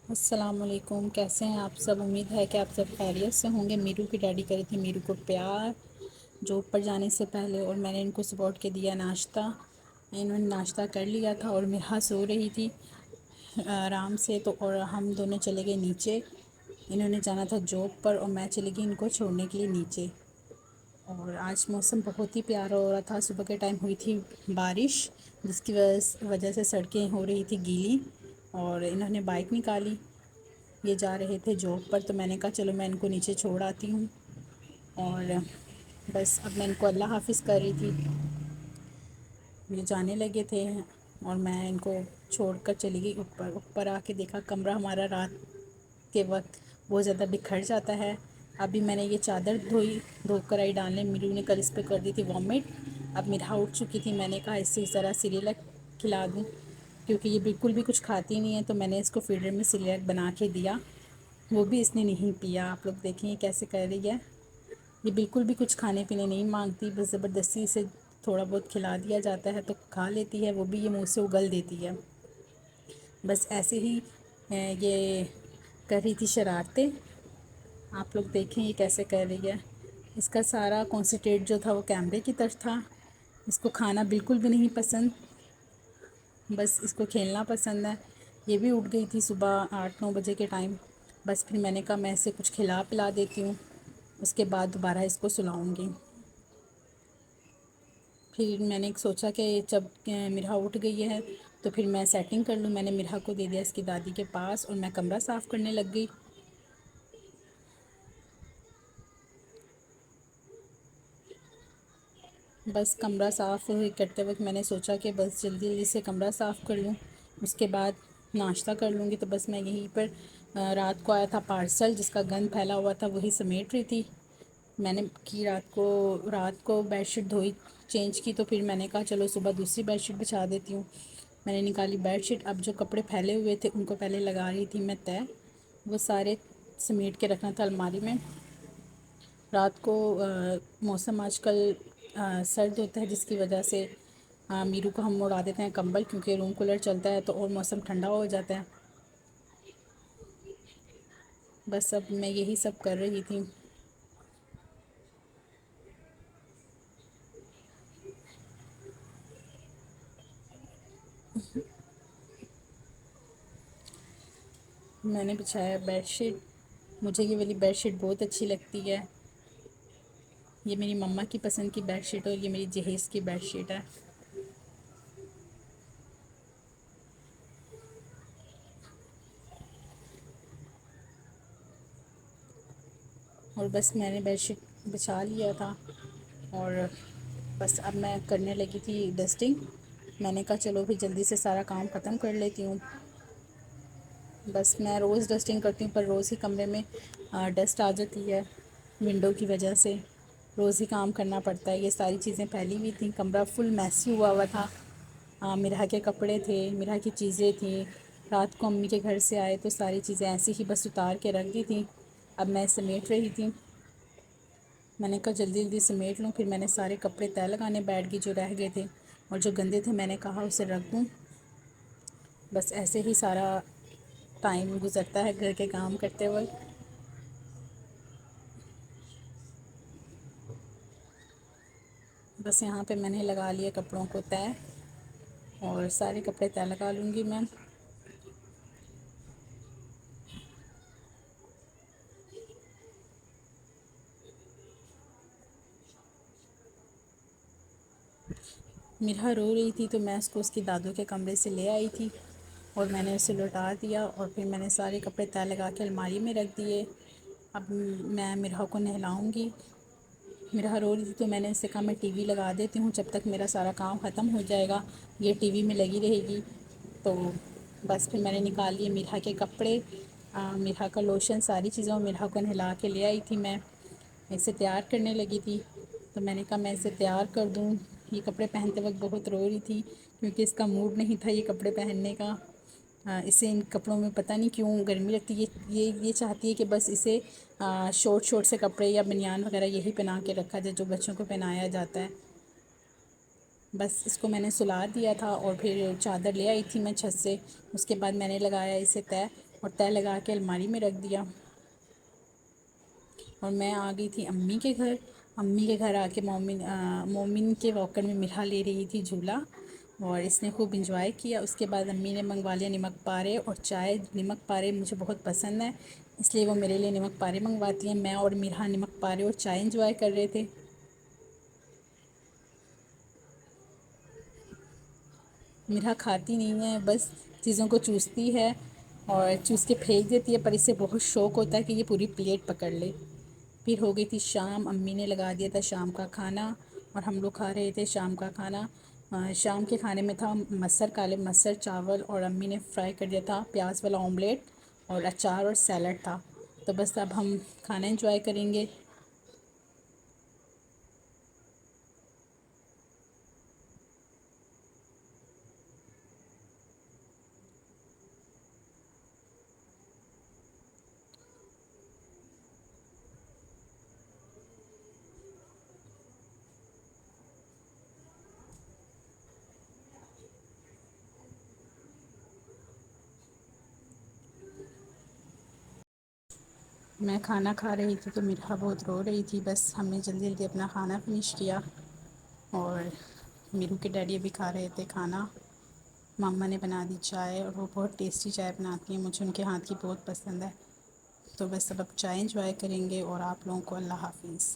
السلام علیکم، کیسے ہیں آپ سب؟ امید ہے کہ آپ سب خیریت سے ہوں گے۔ میرو کی ڈیڈی کری تھی میرو کو پیار جو اوپر جانے سے پہلے، اور میں نے ان کو سپورٹ کے دیا ناشتہ۔ انہوں نے ناشتہ کر لیا تھا اور مرہا سو رہی تھی آرام سے، تو اور ہم دونوں چلے گئے نیچے۔ انہوں نے جانا تھا جاب پر اور میں چلی گئی ان کو چھوڑنے کے لیے نیچے۔ اور آج موسم بہت ہی پیارا ہو رہا تھا۔ صبح کے ٹائم ہوئی تھی بارش، جس کی وجہ سے سڑکیں ہو رہی تھی گیلی، اور انہوں نے بائک نکالی۔ یہ جا رہے تھے جاب پر، تو میں نے کہا چلو میں ان کو نیچے چھوڑ آتی ہوں۔ اور بس اب میں ان کو اللہ حافظ کر رہی تھی۔ یہ جانے لگے تھے اور میں ان کو چھوڑ کر چلی گئی اوپر۔ اوپر آ کے دیکھا کمرہ ہمارا رات کے وقت بہت زیادہ بکھر جاتا ہے۔ ابھی میں نے یہ چادر دھو کر آئی ڈالنے، میرو نے کل اس پہ کر دی تھی وامٹ۔ اب مرہا اٹھ چکی تھی، میں نے کہا اس سے ذرا سیریلک کھلا دوں، کیونکہ یہ بالکل بھی کچھ کھاتی نہیں ہے، تو میں نے اس کو فیڈر میں سیریلک بنا کے دیا۔ وہ بھی اس نے نہیں پیا۔ آپ لوگ دیکھیں یہ کیسے کر رہی ہے۔ یہ بالکل بھی کچھ کھانے پینے نہیں مانگتی، بس زبردستی سے تھوڑا بہت کھلا دیا جاتا ہے تو کھا لیتی ہے، وہ بھی یہ منہ سے اگل دیتی ہے۔ بس ایسے ہی یہ کر رہی تھی شرارتیں۔ آپ لوگ دیکھیں یہ کیسے کر رہی ہے۔ اس کا سارا کانسنٹریٹ جو تھا وہ کیمرے کی طرف تھا۔ اس کو کھانا بالکل بھی نہیں پسند، بس اس کو کھیلنا پسند ہے۔ یہ بھی اٹھ گئی تھی صبح 8-9 بجے کے ٹائم۔ بس پھر میں نے کہا میں اسے کچھ کھلا پلا دیتی ہوں، اس کے بعد دوبارہ اس کو سلاؤں گی۔ پھر میں نے سوچا کہ جب مرہا اٹھ گئی ہے تو پھر میں سیٹنگ کر لوں۔ میں نے مرہا کو دے دیا اس کی دادی کے پاس اور میں کمرہ صاف کرنے لگ گئی۔ بس کمرہ صاف کرتے وقت میں نے سوچا کہ بس جلدی جلدی سے کمرہ صاف کر لوں، اس کے بعد ناشتہ کر لوں گی۔ تو بس میں یہیں پر رات کو آیا تھا پارسل جس کا گند پھیلا ہوا تھا، وہی سمیٹ رہی تھی۔ میں نے کی رات کو بیڈ شیٹ دھوئی، چینج کی، تو پھر میں نے کہا چلو صبح دوسری بیڈ شیٹ بچھا دیتی ہوں۔ میں نے نکالی بیڈ شیٹ۔ اب جو کپڑے پھیلے ہوئے تھے ان کو پہلے لگا رہی تھی میں طے، وہ سارے سمیٹ کے رکھنا تھا الماری میں۔ رات کو موسم آج کل سرد ہوتا ہے، جس کی وجہ سے میرو کو ہم اڑا دیتے ہیں کمبل، کیونکہ روم کولر چلتا ہے تو اور موسم ٹھنڈا ہو جاتا ہے۔ بس اب میں یہی سب کر رہی تھی۔ میں نے بچھایا بیڈ شیٹ۔ مجھے یہ والی بیڈ شیٹ بہت اچھی لگتی ہے۔ یہ میری مما کی پسند کی بیڈ شیٹ ہے اور یہ میری جہیز کی بیڈ شیٹ ہے۔ اور بس میں نے بیڈ شیٹ بچھا لیا تھا، اور بس اب میں کرنے لگی تھی ڈسٹنگ۔ میں نے کہا چلو بھی جلدی سے سارا کام ختم کر لیتی ہوں۔ بس میں روز ڈسٹنگ کرتی ہوں، پر روز ہی کمرے میں ڈسٹ آ جاتی ہے ونڈو کی وجہ سے۔ روز ہی کام کرنا پڑتا ہے۔ یہ ساری چیزیں پھیلی ہوئی تھیں، کمرہ فل میسی ہوا تھا۔ مرہا کے کپڑے تھے، مرہا کی چیزیں تھیں۔ رات کو امی کے گھر سے آئے تو ساری چیزیں ایسی ہی بس اتار کے رکھ دی تھیں۔ اب میں سمیٹ رہی تھی۔ میں نے کہا جلدی جلدی سمیٹ لوں، پھر میں نے سارے کپڑے تہہ لگانے بیٹھ گئی جو رہ گئے تھے، اور جو گندے تھے میں نے کہا اسے رکھ دوں۔ بس ایسے ہی سارا ٹائم گزرتا ہے گھر کے کام کرتے وقت۔ بس یہاں پہ میں نے لگا لیا کپڑوں کو تہہ، اور سارے کپڑے تہہ لگا لوں گی میں۔ مرہا رو رہی تھی تو میں اس کو اس کی دادو کے کمرے سے لے آئی تھی، اور میں نے اسے لوٹا دیا، اور پھر میں نے سارے کپڑے تہہ لگا کے الماری میں رکھ دیے۔ اب میں مرہا کو نہلاؤں گی۔ مرہا رو رہی تھی تو میں نے اس سے کہا میں ٹی وی لگا دیتی ہوں، جب تک میرا سارا کام ختم ہو جائے گا یہ ٹی وی میں لگی رہے گی۔ تو بس پھر میں نے نکال لیے مرہا کے کپڑے، مرہا کا لوشن، ساری چیزوں مرہا کو نہلا کے لے آئی تھی میں۔ اسے تیار کرنے لگی تھی، تو میں نے کہا میں اسے تیار کر دوں۔ یہ کپڑے پہنتے وقت بہت رو رہی تھی، کیونکہ اس کا موڈ نہیں تھا یہ کپڑے پہننے کا۔ اسے ان کپڑوں میں پتہ نہیں کیوں گرمی لگتی ہے، یہ چاہتی ہے کہ بس اسے شورٹ سے کپڑے یا بنیان وغیرہ یہی پہنا کے رکھا جائے جو بچوں کو پہنایا جاتا ہے۔ بس اس کو میں نے سلا دیا تھا، اور پھر چادر لے آئی تھی میں چھت سے۔ اس کے بعد میں نے لگایا اسے طے۔ اور تہہ لگا کے الماری میں رکھ دیا۔ اور میں آ گئی تھی امی کے گھر۔ امی کے گھر آ کے مومن کے واکر میں مرحا لے رہی تھی جھولا، اور اس نے خوب انجوائے کیا۔ اس کے بعد امی نے منگوا لیا نمک پارے اور چائے۔ نمک پارے مجھے بہت پسند ہیں، اس لیے وہ میرے لیے نمک پارے منگواتی ہیں۔ میں اور مرحا نمک پارے اور چائے انجوائے کر رہے تھے۔ مرحا کھاتی نہیں ہے، بس چیزوں کو چوستی ہے اور چوس کے پھینک دیتی ہے، پر اسے بہت شوق ہوتا ہے کہ یہ پوری پلیٹ پکڑ لے۔ پھر ہو گئی تھی شام، امی نے لگا دیا تھا شام کا کھانا اور ہم لوگ کھا رہے تھے شام کا کھانا۔ شام کے کھانے میں تھا مسر، کالے مسر چاول، اور امی نے فرائی کر دیا تھا پیاز والا آملیٹ، اور اچار اور سیلڈ تھا۔ تو بس اب ہم کھانا انجوائے کریں گے۔ میں کھانا کھا رہی تھی تو مرحا بہت رو رہی تھی، بس ہم نے جلدی جلدی اپنا کھانا فنش کیا، اور میرو کے ڈیڈی ابھی کھا رہے تھے کھانا۔ مما نے بنا دی چائے، اور وہ بہت ٹیسٹی چائے بناتی ہیں، مجھے ان کے ہاتھ کی بہت پسند ہے۔ تو بس اب چائے انجوائے کریں گے، اور آپ لوگوں کو اللہ حافظ۔